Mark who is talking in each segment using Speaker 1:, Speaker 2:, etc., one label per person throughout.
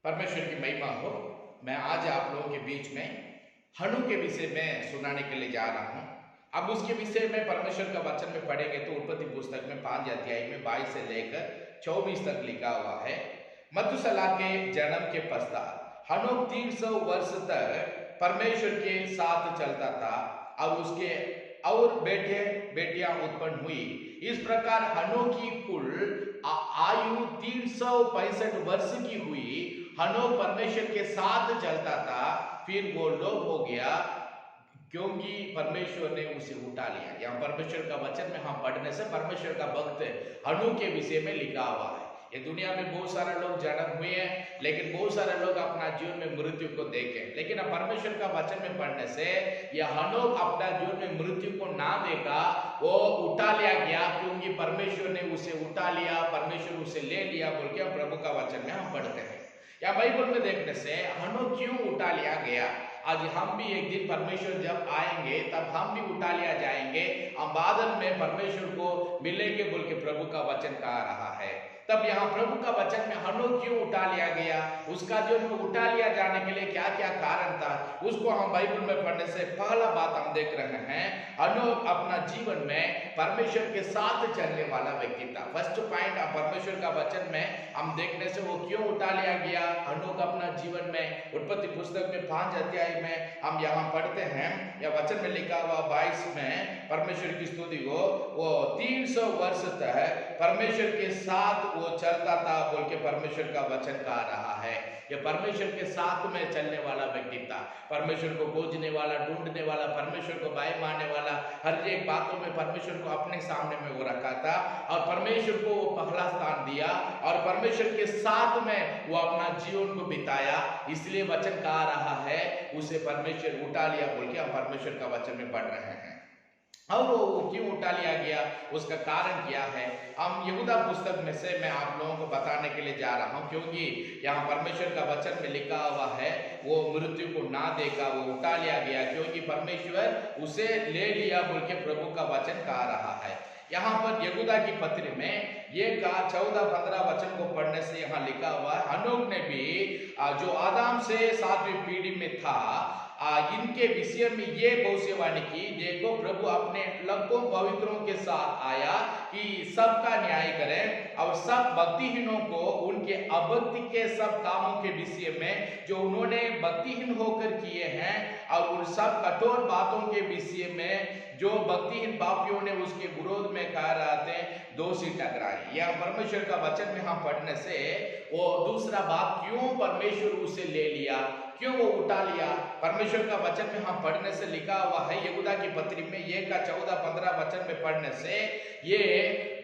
Speaker 1: परमेश्वर की महिमा हो। मैं आज आप लोगों के बीच में हनू के विषय में सुनाने के लिए जा रहा हूँ। अब उसके विषय में परमेश्वर का वचन में पढ़ेंगे तो उत्पत्ति पुस्तक में 5 अध्याय में 22 से लेकर 24 तक लिखा हुआ है। मथुसला के जन्म के पश्चात हनोक 300 वर्ष तक परमेश्वर के साथ चलता था और उसके और बेटे बेटियां उत्पन्न हुई। इस प्रकार हनोक की कुल आयु 365 वर्ष की हुई। हनोक परमेश्वर के साथ चलता था, फिर वो लोप हो गया क्योंकि परमेश्वर ने उसे उठा लिया। यहाँ परमेश्वर का वचन में हम पढ़ने से परमेश्वर का भक्त हनोक के विषय में लिखा हुआ है। ये दुनिया में बहुत सारे लोग जन्म हुए हैं, लेकिन बहुत सारे लोग अपना जीवन में मृत्यु को देखे, लेकिन अब परमेश्वर का वचन में पढ़ने से यह हनोक अपना जीवन में मृत्यु को ना देखा, वो उठा लिया गया क्योंकि परमेश्वर ने उसे उठा लिया, परमेश्वर उसे ले लिया बोल के प्रभु का वचन में हम पढ़ते हैं। या बाइबल में देखने से हनोक क्यों उठा लिया गया, आज हम भी एक दिन परमेश्वर जब आएंगे तब हम भी उठा लिया जाएंगे, हम बादल में परमेश्वर को मिलेंगे बोल के प्रभु का वचन कहा रहा है। तब यहाँ प्रभु का वचन में हनोक क्यों उठा लिया गया, उसका जो उठा लिया जाने के लिए क्या क्या कारण था, उसको हम बाइबल में पढ़ने से पहला बात हम देख रहे हैं, हनोक अपना जीवन में परमेश्वर के साथ चलने वाला व्यक्ति था। फर्स्ट पॉइंट परमेश्वर का वचन में हम देखने से वो क्यों उठा लिया गया हनोक अपना जीवन में। उत्पत्ति पुस्तक में 5 अध्याय में हम यहाँ पढ़ते हैं, या वचन में लिखा हुआ 22 में परमेश्वर की स्तुति हो, वो 300 वर्ष तक परमेश्वर के साथ वो चलता था बोल के परमेश्वर का वचन कहा रहा है। ये परमेश्वर के साथ में चलने वाला व्यक्ति था, परमेश्वर को खोजने वाला, ढूंढने वाला, परमेश्वर को बाय मारने वाला, हर एक बातों में परमेश्वर को अपने सामने में वो रखा था और परमेश्वर को वो पहला स्थान दिया और परमेश्वर के साथ में वो अपना जीवन को बिताया। इसलिए वचन कहा रहा है उसे परमेश्वर उठा लिया बोल के हम परमेश्वर का वचन में पढ़ रहे हैं। और वो क्यों उठा लिया गया, उसका कारण क्या है, हम यहूदा पुस्तक में से मैं आप लोगों को बताने के लिए जा रहा हूं, क्योंकि यहाँ परमेश्वर का वचन में लिखा हुआ है वो मृत्यु को ना देखा, वो उठा लिया गया क्योंकि परमेश्वर उसे ले लिया बोल के प्रभु का वचन कहा रहा है। यहाँ पर यहूदा की पत्री में ये का 14-15 वचन को पढ़ने से यहाँ लिखा हुआ है, हनोक ने भी जो आदम से 7वीं पीढ़ी में था इनके विषय में ये भविष्यवाणी की, देखो प्रभु अपने लगभग पवित्रों के साथ आया कि सबका न्याय करें और सब भक्तिहीनों को उनके अभक्ति के सब कामों के विषय में जो उन्होंने भक्तिहीन होकर किए हैं और उन सब कठोर बातों के विषय में जो भक्तिहीन पापियों ने उसके विरोध में कह रहे थे, दोषी टकराए। यह परमेश्वर का वचन में हम पढ़ने से वो दूसरा बात क्यों परमेश्वर उसे ले लिया, क्यों वो उठा लिया, परमेश्वर का वचन में हम पढ़ने से लिखा हुआ है यहूदा की पत्री में ये का 14-15 वचन में पढ़ने से ये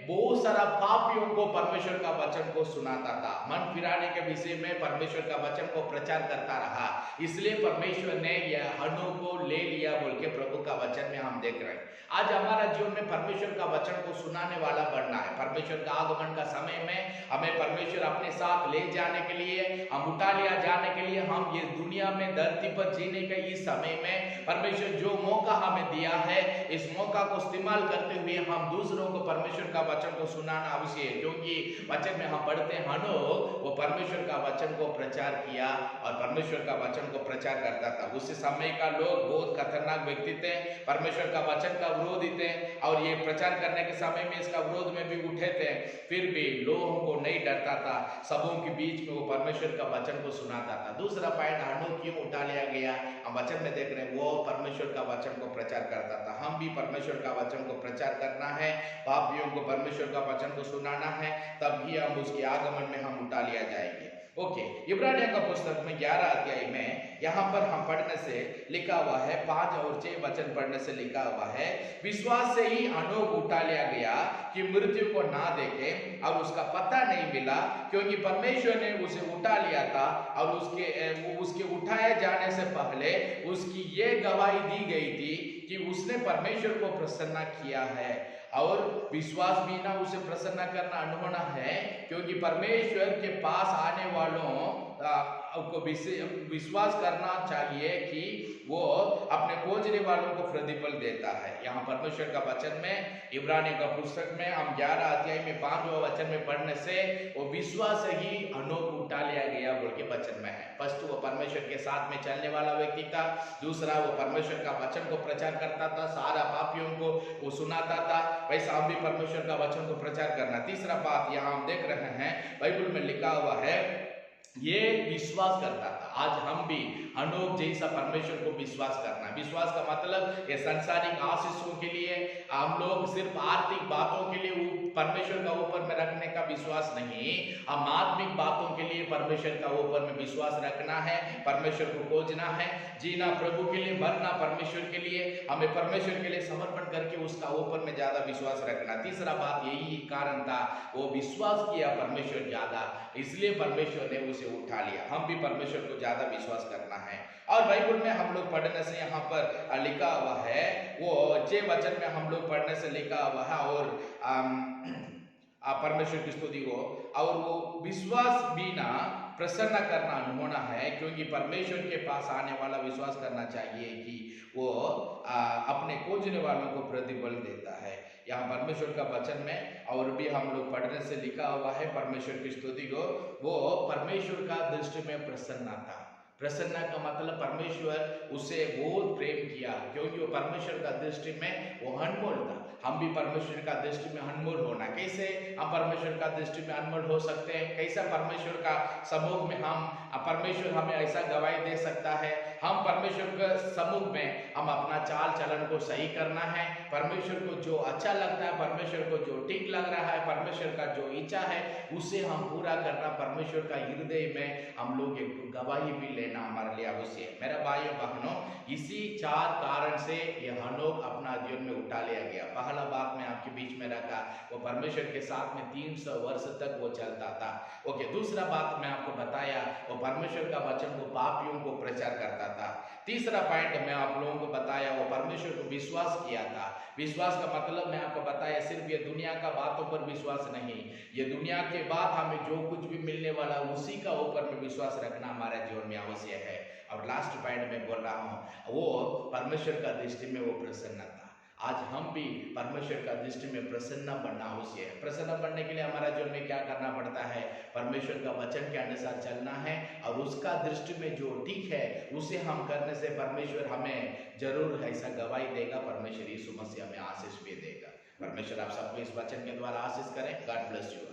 Speaker 1: बहुत सारा पापियों को परमेश्वर का वचन को सुनाता था, मन फिराने के विषय में परमेश्वर का वचन को प्रचार करता रहा, इसलिए परमेश्वर ने यह हनोक को ले लिया बोल के प्रभु का वचन में हम देख रहे हैं। आज हमारा जीवन में परमेश्वर का वचन को सुनाने वाला बनना है। परमेश्वर का आगमन का समय में हमें परमेश्वर अपने साथ ले जाने के लिए, हम उठा लिया जाने के लिए, हम ये दुनिया में धरती पर जीने के इस समय में परमेश्वर जो मौका हमें दिया है, इस मौका को इस्तेमाल करते हुए हम दूसरों को परमेश्वर का वचन को सुनाना आवश्यक है, क्योंकि वचन में हम पढ़ते हैं हनोक वो परमेश्वर का वचन को प्रचार किया और परमेश्वर का वचन को प्रचार करता था। उस समय का लोग बहुत खतरनाक व्यक्ति थे, परमेश्वर का वचन का विरोधी थे और ये प्रचार करने के समय में इसका विरोध में भी उठे थे, फिर भी लोगों को नहीं डरता था, सबों के बीच में वो परमेश्वर का वचन को सुनाता था। दूसरा पॉइंट हनोक क्यों उठा लिया गया, हम वचन में देख रहे हैं वो परमेश्वर का वचन को प्रचार करता था। हम भी परमेश्वर का वचन को प्रचार करना है, पापियों को परमेश्वर का वचन को सुनाना है, तभी हम उसके आगमन में हम उठा लिया जाएंगे। ओके, इब्रानियों का पुस्तक में 11 अध्याय में यहाँ पर हम पढ़ने से लिखा हुआ है 5 और 6 वचन पढ़ने से लिखा हुआ है, विश्वास से ही हनोक उठा लिया गया कि मृत्यु को ना देखे और उसका पता नहीं मिला, क्योंकि परमेश्वर ने उसे उठा लिया था और उसके उठाए जाने से पहले उसकी ये गवाही दी गई थी कि उसने परमेश्वर को प्रसन्न किया है। और विश्वास भी ना उसे प्रसन्न करना अनहोना है, क्योंकि परमेश्वर के पास आने वालों को विश्वास करना चाहिए कि वो अपने खोजने वालों को प्रतिफल देता है। यहाँ परमेश्वर का वचन में इब्रानियों का पुस्तक में हम 11 अध्याय में 5वां वचन में पढ़ने से वो विश्वास ही हनोक उठा लिया गया बोल के वचन में है। फर्स्ट वो परमेश्वर के साथ में चलने वाला व्यक्ति था, दूसरा वो परमेश्वर का वचन को प्रचार करता था, सारा पापियों को वो सुनाता था, वैसा हम भी परमेश्वर का वचन को प्रचार करना। तीसरा बात यहाँ हम देख रहे हैं बाइबल में लिखा हुआ है, ये विश्वास करता था। आज हम भी अनोख जैसा परमेश्वर को विश्वास करना। विश्वास का मतलब ये सांसारिक आशीषों के लिए, हम लोग सिर्फ आर्थिक बातों के लिए परमेश्वर का ऊपर में रखने का विश्वास नहीं, हम आत्मिक बातों के लिए परमेश्वर का ऊपर में विश्वास रखना है, परमेश्वर को खोजना है, जीना प्रभु के लिए, मरना परमेश्वर के लिए, हमें परमेश्वर के लिए समर्पण करके उसका ऊपर में ज्यादा विश्वास रखना। तीसरा बात यही कारण था, वो विश्वास किया परमेश्वर ज्यादा, इसलिए परमेश्वर ने उसे उठा लिया। हम भी परमेश्वर को ज्यादा विश्वास करना है। और बाइबल में हम लोग पढ़ने से यहाँ पर लिखा हुआ है, वो जे वचन में हम लोग पढ़ने से लिखा हुआ है, और परमेश्वर की स्तुति हो, और वो विश्वास बिना प्रसन्न करना होना है, क्योंकि परमेश्वर के पास आने वाला विश्वास करना चाहिए कि वो अपने खोजने वालों को प्रतिफल देता है। यहाँ परमेश्वर का वचन में और भी हम लोग पढ़ने से लिखा हुआ है, परमेश्वर की स्तुति को, वो परमेश्वर का दृष्टि में प्रसन्न था। प्रसन्न का मतलब परमेश्वर उसे बहुत प्रेम किया, क्योंकि वो परमेश्वर का दृष्टि में वो अनमोल था। हम भी परमेश्वर का दृष्टि में अनमोल होना। कैसे हम परमेश्वर का दृष्टि में अनमोल हो सकते हैं? कैसा परमेश्वर का समूह में हम, परमेश्वर हमें ऐसा गवाही दे सकता है? हम परमेश्वर के समूह में हम अपना चाल चलन को सही करना है, परमेश्वर को जो अच्छा लगता है, परमेश्वर को जो ठीक लग रहा है, परमेश्वर का जो इच्छा है उसे हम पूरा करना, परमेश्वर का हृदय में हम लोग एक गवाही भी लेना हमारे लिए आवश्यक है। मेरा भाइयों बहनों, इसी 4 कारण से यह हनोक अपना जीवन में उठा लिया गया। पहला बात मैं आपके बीच में रखा, वो परमेश्वर के साथ में 300 वर्ष तक वो चलता था। ओके, दूसरा बात मैं आपको बताया, वो परमेश्वर का वचन को पापियों को प्रचार करता था। तीसरा पॉइंट मैं आप लोगों को बताया, वो परमेश्वर को विश्वास किया था। विश्वास का मतलब मैं आपको बताया, सिर्फ ये दुनिया का बातों पर विश्वास नहीं, ये दुनिया के बाद हमें जो कुछ भी मिलने वाला उसी का ऊपर में विश्वास रखना हमारे जीवन में आवश्यक है। और लास्ट पॉइंट में बोल रहा हूँ, वो परमेश्वर का दृष्टि में वो प्रसन्न था। आज हम भी परमेश्वर का दृष्टि में प्रसन्न बनना आवश्यक है। प्रसन्न बनने के लिए हमारा जीवन में क्या करना पड़ता है? परमेश्वर का वचन के अनुसार चलना है, और उसका दृष्टि में जो ठीक है उसे हम करने से परमेश्वर हमें जरूर ऐसा गवाही देगा, परमेश्वर यीशु मसीह हमें आशीष भी देगा। परमेश्वर आप सबको इस वचन के द्वारा आशीष करें। God bless you.